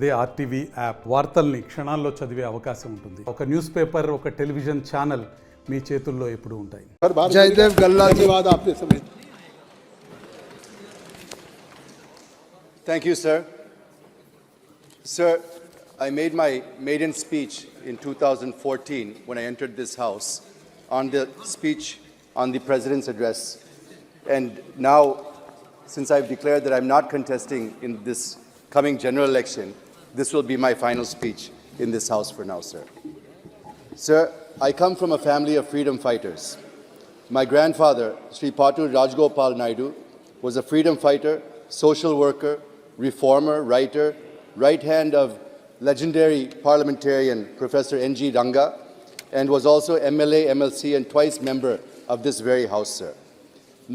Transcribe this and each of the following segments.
అదే RTV app వార్తల్ని క్షణాల్లో చదివే అవకాశం ఉంటుంది. ఒక న్యూస్ పేపర్, ఒక టెలివిజన్ ఛానల్ మీ చేతుల్లో ఎప్పుడూ ఉంటాయి. जयदेव गल्ला जयवाद आपने समय. Thank you, sir. Sir, I made my maiden speech in 2014 when I entered this house on the speech on the President's address. And now, since I've declared that I'm not contesting in this coming general election, this will be my final speech in this house for now, sir. Sir, I come from a family of freedom fighters. My grandfather, Sri Patu Rajgopal Naidu, was a freedom fighter, social worker, reformer, writer, right hand of legendary parliamentarian Professor N.G. Ranga, and was also MLA, MLC, and twice member of this very house, sir.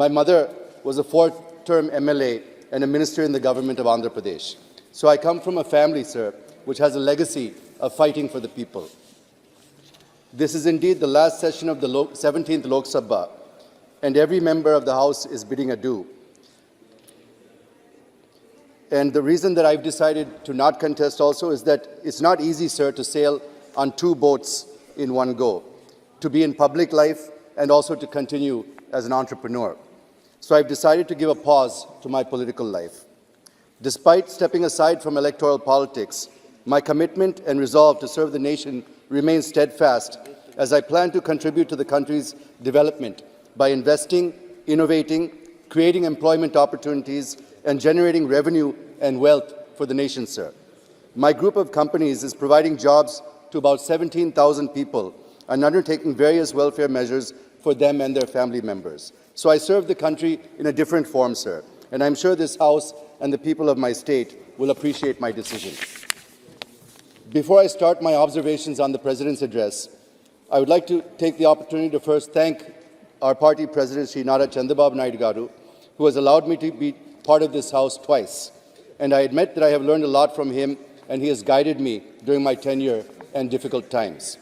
My mother was a fourth-term MLA and a minister in the government of Andhra Pradesh. So I come from a family, sir, which has a legacy of fighting for the people. This is indeed the last session of the 17th Lok Sabha, and every member of the House is bidding adieu. And the reason that I've decided to not contest also is that it's not easy, sir, to sail on two boats in one go, to be in public life and also to continue as an entrepreneur. So I've decided to give a pause to my political life. Despite stepping aside from electoral politics, my commitment and resolve to serve the nation remains steadfast as I plan to contribute to the country's development by investing, innovating, creating employment opportunities, and generating revenue and wealth for the nation, sir. My group of companies is providing jobs to about 17,000 people and undertaking various welfare measures for them and their family members. So I serve the country in a different form, sir, and I'm sure this House and the people of my state will appreciate my decision. Before I start my observations on the President's address, I would like to take the opportunity to first thank our party President, Sri Nara Chandrababu Naidu Garu, who has allowed me to be part of this House twice. And I admit that I have learned a lot from him, and he has guided me during my tenure and difficult times.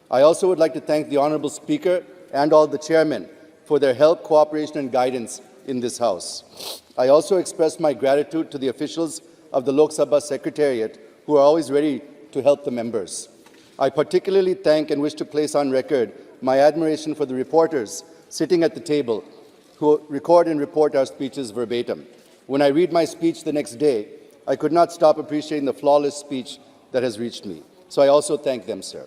I also would like to thank the Honourable Speaker and all the chairmen for their help, cooperation and guidance in this House. I also express my gratitude to the officials of the Lok Sabha Secretariat who are always ready to help the members. I particularly thank and wish to place on record my admiration for the reporters sitting at the table who record and report our speeches verbatim. When I read my speech the next day, I could not stop appreciating the flawless speech that has reached me. So I also thank them, sir.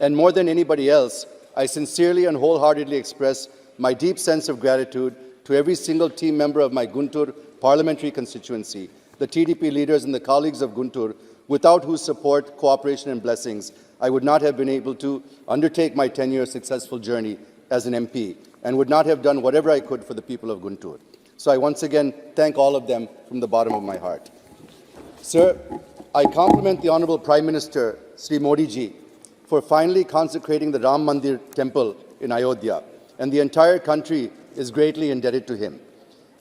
And more than anybody else, I sincerely and wholeheartedly express my deep sense of gratitude to every single team member of my Guntur parliamentary constituency, the TDP leaders and the colleagues of Guntur, without whose support, cooperation and blessings, I would not have been able to undertake my 10-year successful journey as an MP and would not have done whatever I could for the people of Guntur. So I once again thank all of them from the bottom of my heart. Sir, I compliment the Honourable Prime Minister, Sri Modi ji, for finally consecrating the Ram Mandir temple in Ayodhya, and the entire country is greatly indebted to him.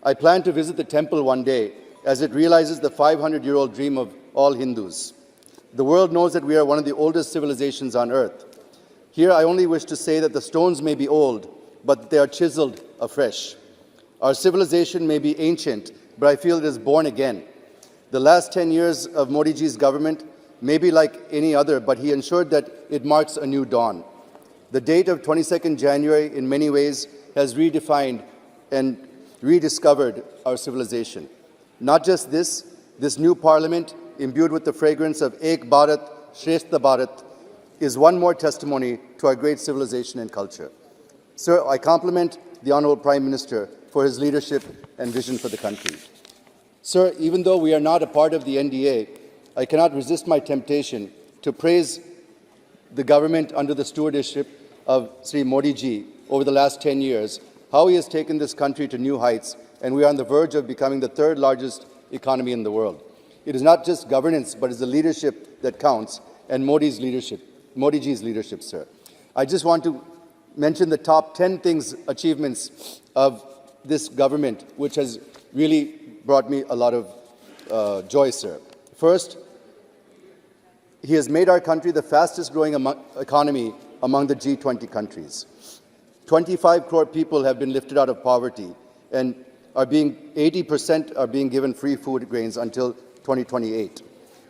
I plan to visit the temple one day as it realizes the 500-year-old dream of all Hindus. The world knows that we are one of the oldest civilizations on earth. Here I only wish to say that the stones may be old, but they are chiseled afresh. Our civilization may be ancient, but I feel it is born again. The last 10 years of Modi ji's government may be like any other, but he ensured that it marks a new dawn. The date of 22nd January in many ways has redefined and rediscovered our civilization. Not just this, this new parliament, imbued with the fragrance of Ek Bharat, Shrestha Bharat, is one more testimony to our great civilization and culture. Sir, I compliment the Honourable Prime Minister for his leadership and vision for the country. Sir, even though we are not a part of the NDA, I cannot resist my temptation to praise the government under the stewardship of Sri Modi ji over the last 10 years, how he has taken this country to new heights, and we are on the verge of becoming the third largest economy in the world. It is not just governance, but it's the leadership that counts, and Modi ji's leadership, sir. I just want to mention the top 10 achievements of this government, which has really brought me a lot of joy, sir. First, he has made our country the fastest growing economy among the G20 countries. 25 crore people have been lifted out of poverty, and 80% are being given free food grains until 2028.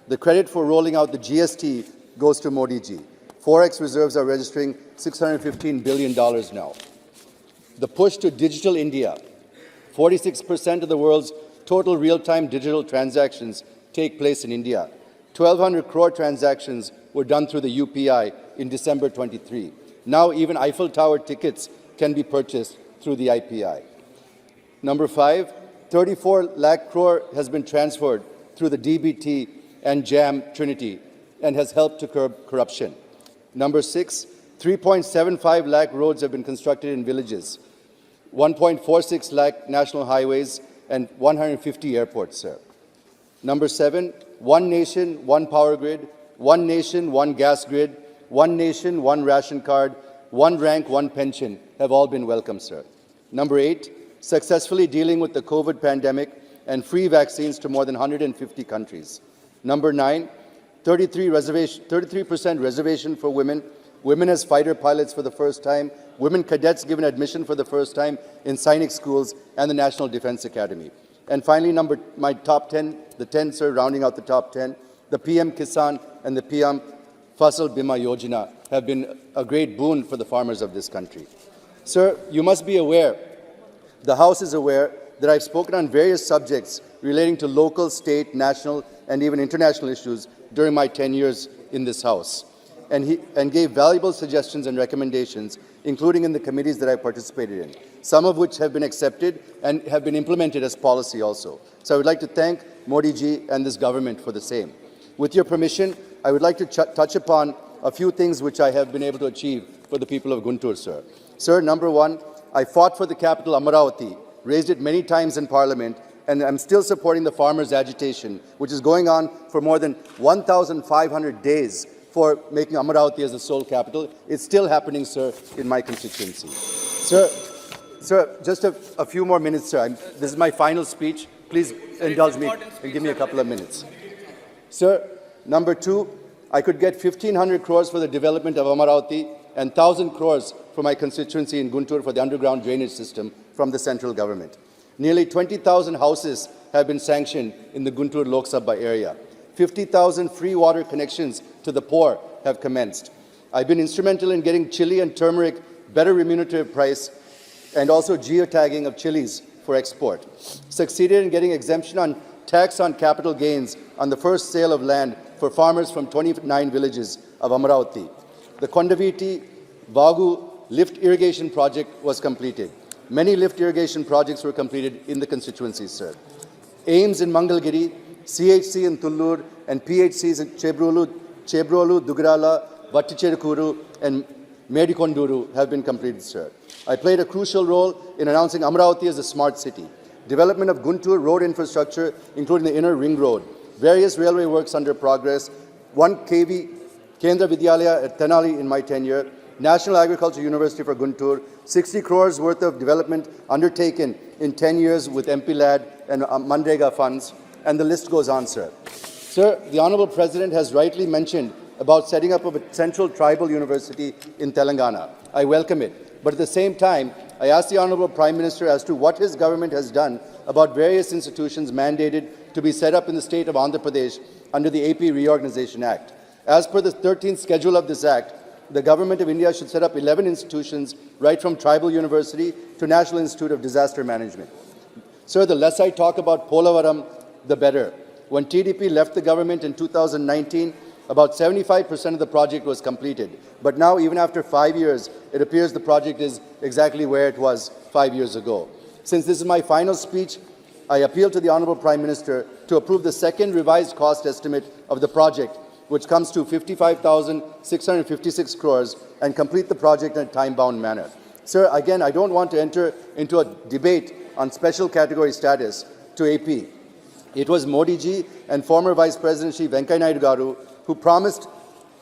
The credit for rolling out the GST goes to Modi ji. Forex reserves are registering $615 billion now. The push to digital India. 46% of the world's total real-time digital transactions take place in India. 1,200 crore transactions were done through the UPI in December 23. Now even Eiffel Tower tickets can be purchased through the IPI. Number 5, 34 lakh crore has been transferred through the DBT and JAM Trinity and has helped to curb corruption. Number 6, 3.75 lakh roads have been constructed in villages, 1.46 lakh national highways, and 150 airports, sir. Number 7, one nation, one power grid, one nation, one gas grid, one nation, one ration card, one rank, one pension have all been welcome, sir. Number 8, successfully dealing with the COVID pandemic and free vaccines to more than 150 countries. Number 9, 33% reservation for women, women as fighter pilots for the first time, women cadets given admission for the first time in Sainik schools and the National Defense Academy. And finally, my top 10, the 10, sir, rounding out the top 10, the PM Kisan and the PM Fasal Bima Yojana have been a great boon for the farmers of this country. Sir, you must be aware, the House is aware, that I've spoken on various subjects relating to local, state, national, and even international issues during my 10 years in this House, and gave valuable suggestions and recommendations, including in the committees that I participated in, some of which have been accepted and have been implemented as policy also. So I would like to thank Modi ji and this government for the same. With your permission, I would like to touch upon a few things which I have been able to achieve for the people of Guntur, sir. Sir, number 1, I fought for the capital Amaravati, raised it many times in Parliament, and I'm still supporting the farmers' agitation, which is going on for more than 1,500 days for making Amaravati as the sole capital. It's still happening, sir, in my constituency. Sir, just a few more minutes, sir. This is my final speech. Please indulge me and give me a couple of minutes. Sir, number 2, I could get 1,500 crores for the development of Amaravati and 1,000 crores for my constituency in Guntur for the underground drainage system from the central government. Nearly 20,000 houses have been sanctioned in the Guntur Lok Sabha area. 50,000 free water connections to the poor have commenced. I've been instrumental in getting chili and turmeric better remunerative price and also geotagging of chilies for export. Succeeded in getting exemption on tax on capital gains on the first sale of land for farmers from 29 villages of Amaravati. The Kondaviti Vagu lift irrigation project was completed. Many lift irrigation projects were completed in the constituencies, sir. AIMS in Mangalgiri, CHC in Tullur, and PHCs in Chebrolu, Dugrala, Vatticherukuru, and Medikonduru have been completed, sir. I played a crucial role in announcing Amaravati as a smart city. Development of Guntur road infrastructure, including the inner ring road. Various railway works under progress. 1 kV Kendra Vidyalaya at Tenali in my tenure. National Agriculture University for Guntur. 60 crores worth of development undertaken in 10 years with MP LAD and Mandrega funds. And the list goes on, sir. Sir, the Honorable President has rightly mentioned about setting up of a central tribal university in Telangana. I welcome it. But at the same time, I ask the Honorable Prime Minister as to what his government has done about various institutions mandated to be set up in the state of Andhra Pradesh under the AP Reorganization Act. As per the 13th schedule of this Act, the Government of India should set up 11 institutions, right from Tribal University to National Institute of Disaster Management. Sir, the less I talk about Polavaram, the better. When TDP left the government in 2019, about 75% of the project was completed. But now, even after 5 years, it appears the project is exactly where it was 5 years ago. Since this is my final speech, I appeal to the Honorable Prime Minister to approve the second revised cost estimate of the project, which comes to 55,656 crores, and complete the project in a time-bound manner. Sir, again, I don't want to enter into a debate on special category status to AP. It was Modi ji and former Vice President Shri Venkaiah Naidu Garu who promised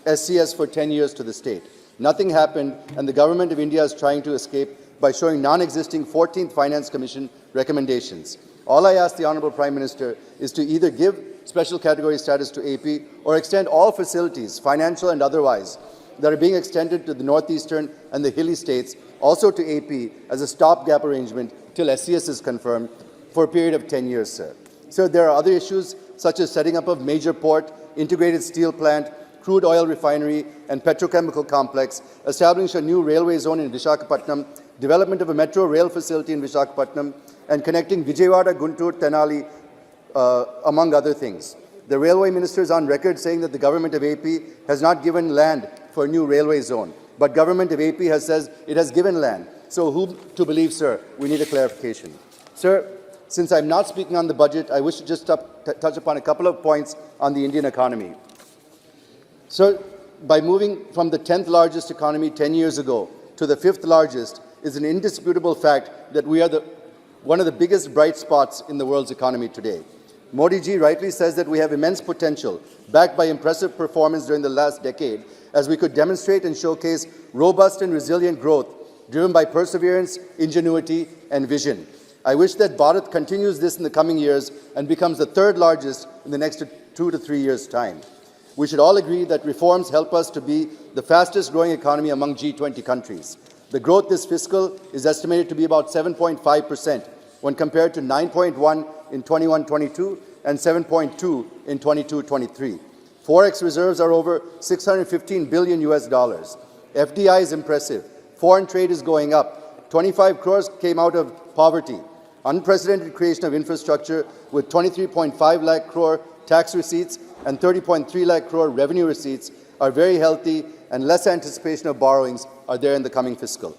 SCS for 10 years to the state. Nothing happened, and the Government of India is trying to escape by showing non-existing 14th Finance Commission recommendations. All I ask the Honorable Prime Minister is to either give special category status to AP or extend all facilities, financial and otherwise, that are being extended to the northeastern and the hilly states, also to AP as a stopgap arrangement till SCS is confirmed for a period of 10 years, sir. Sir, there are other issues such as setting up of major port integrated steel plant, crude oil refinery, and petrochemical complex, establishing a new railway zone in Visakhapatnam, development of a metro rail facility in Visakhapatnam, and connecting Vijayawada, Guntur, Tenali, among other things. The railway minister is on record saying that the government of AP has not given land for a new railway zone, but government of AP has said it has given land. So whom to believe, sir? We need a clarification. Sir, since I'm not speaking on the budget, I wish to just touch upon a couple of points on the Indian economy. So, by moving from the 10th largest economy 10 years ago to the 5th largest is an indisputable fact that we are one of the biggest bright spots in the world's economy today. Modi ji rightly says that we have immense potential, backed by impressive performance during the last decade, as we could demonstrate and showcase robust and resilient growth driven by perseverance, ingenuity, and vision. I wish that Bharat continues this in the coming years and becomes the 3rd largest in the next 2 to 3 years' time. We should all agree that reforms help us to be the fastest growing economy among G20 countries. The growth this fiscal is estimated to be about 7.5% when compared to 9.1 in 21-22 and 7.2 in 22-23. Forex reserves are over $615 billion US. FDI is impressive. Foreign trade is going up. 25 crores came out of poverty. Unprecedented creation of infrastructure with 23.5 lakh crore tax receipts and 30.3 lakh crore revenue receipts are very healthy, and less anticipation of borrowings are there in the coming fiscal.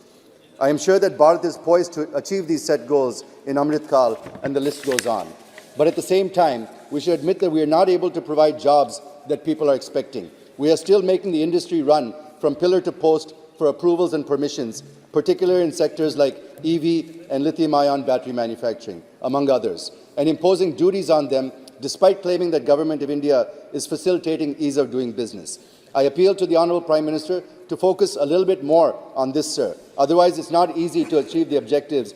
I am sure that Bharat is poised to achieve these set goals in Amrit Kal, and the list goes on. But at the same time, we should admit that we are not able to provide jobs that people are expecting. We are still making the industry run from pillar to post for approvals and permissions, particularly in sectors like EV and lithium-ion battery manufacturing, among others, and imposing duties on them despite claiming that Government of India is facilitating ease of doing business. I appeal to the Honourable Prime Minister to focus a little bit more on this, sir. Otherwise, it's not easy to achieve the objectives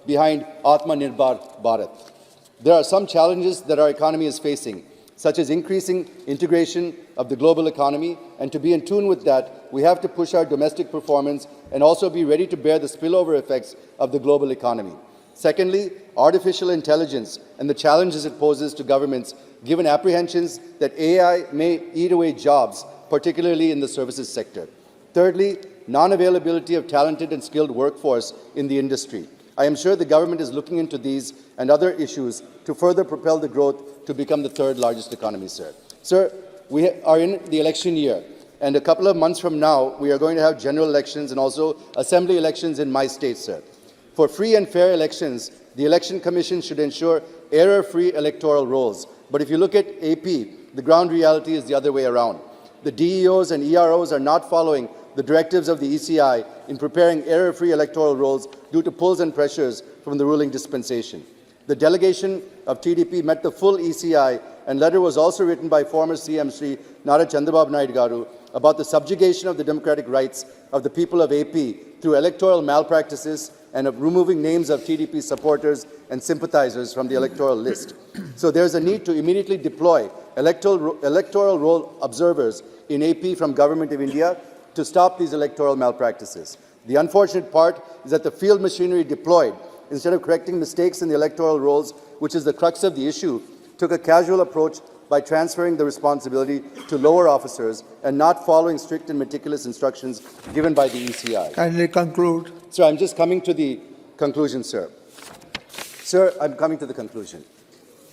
behind Atmanirbhar Bharat. There are some challenges that our economy is facing, such as increasing integration of the global economy, and to be in tune with that, we have to push our domestic performance and also be ready to bear the spillover effects of the global economy. Secondly, artificial intelligence and the challenges it poses to governments, given apprehensions that AI may eat away jobs, particularly in the services sector. Thirdly, non-availability of talented and skilled workforce in the industry. I am sure the government is looking into these and other issues to further propel the growth to become the 3rd largest economy, sir. Sir, we are in the election year, and a couple of months from now, we are going to have general elections and also assembly elections in my state, sir. For free and fair elections, the Election Commission should ensure error-free electoral rolls. But if you look at AP, the ground reality is the other way around. The DEOs and EROs are not following the directives of the ECI in preparing error-free electoral rolls due to pulls and pressures from the ruling dispensation. The delegation of TDP met the full ECI, and letter was also written by former CM Sri Nara Chandrababu Naidu Garu about the subjugation of the democratic rights of the people of AP through electoral malpractices and of removing names of TDP supporters and sympathizers from the electoral list. So there is a need to immediately deploy electoral roll observers in AP from Government of India to stop these electoral malpractices. The unfortunate part is that the field machinery deployed, instead of correcting mistakes in the electoral rolls, which is the crux of the issue, took a casual approach by transferring the responsibility to lower officers and not following strict and meticulous instructions given by the ECI. Kindly conclude. Sir, I'm just coming to the conclusion, sir. Sir, I'm coming to the conclusion.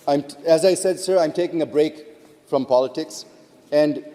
As I said, sir, I'm taking a break from politics, and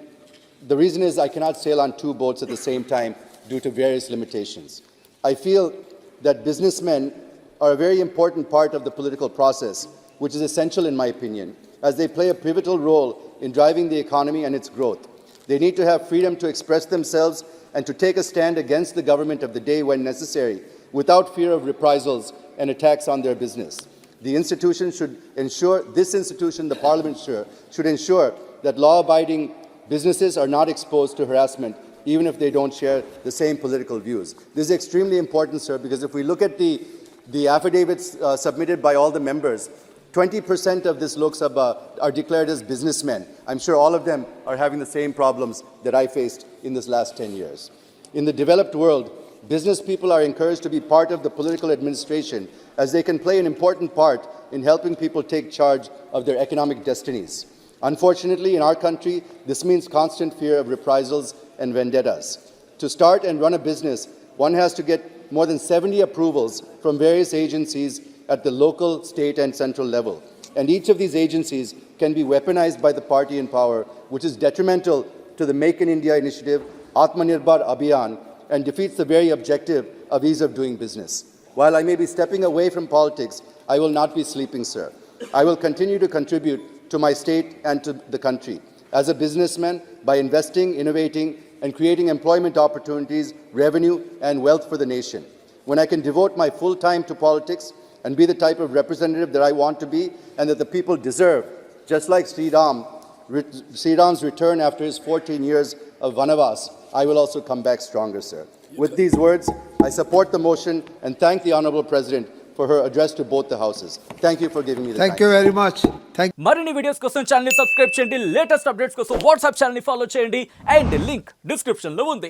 the reason is I cannot sail on 2 boats at the same time due to various limitations. I feel that businessmen are a very important part of the political process, which is essential in my opinion, as they play a pivotal role in driving the economy and its growth. They need to have freedom to express themselves and to take a stand against the government of the day when necessary, without fear of reprisals and attacks on their business. The institution should ensure, the Parliament should ensure that law-abiding businesses are not exposed to harassment, even if they don't share the same political views. This is extremely important, sir, because if we look at the affidavits submitted by all the members, 20% of this Lok Sabha are declared as businessmen. I'm sure all of them are having the same problems that I faced in this last 10 years. In the developed world, business people are encouraged to be part of the political administration, as they can play an important part in helping people take charge of their economic destinies. Unfortunately, in our country, this means constant fear of reprisals and vendettas. To start and run a business, one has to get more than 70 approvals from various agencies at the local, state, and central level. And each of these agencies can be weaponized by the party in power, which is detrimental to the Make in India initiative, Atmanirbhar Abhiyan, and defeats the very objective of ease of doing business. While I may be stepping away from politics, I will not be sleeping, sir. I will continue to contribute to my state and to the country as a businessman by investing, innovating, and creating employment opportunities, revenue, and wealth for the nation. When I can devote my full time to politics and be the type of representative that I want to be and that the people deserve, just like Sriram's return after his 14 years of Vanavas, I will also come back stronger, sir. With these words, I support the motion and thank the Honorable President for her address to both the houses. Thank you for giving me the time. Thank you very much. మరిన్ని videos కోసం channel ని subscribe చేయండి, latest updates కోసం WhatsApp channel ని follow చేయండి and link description లో ఉంది.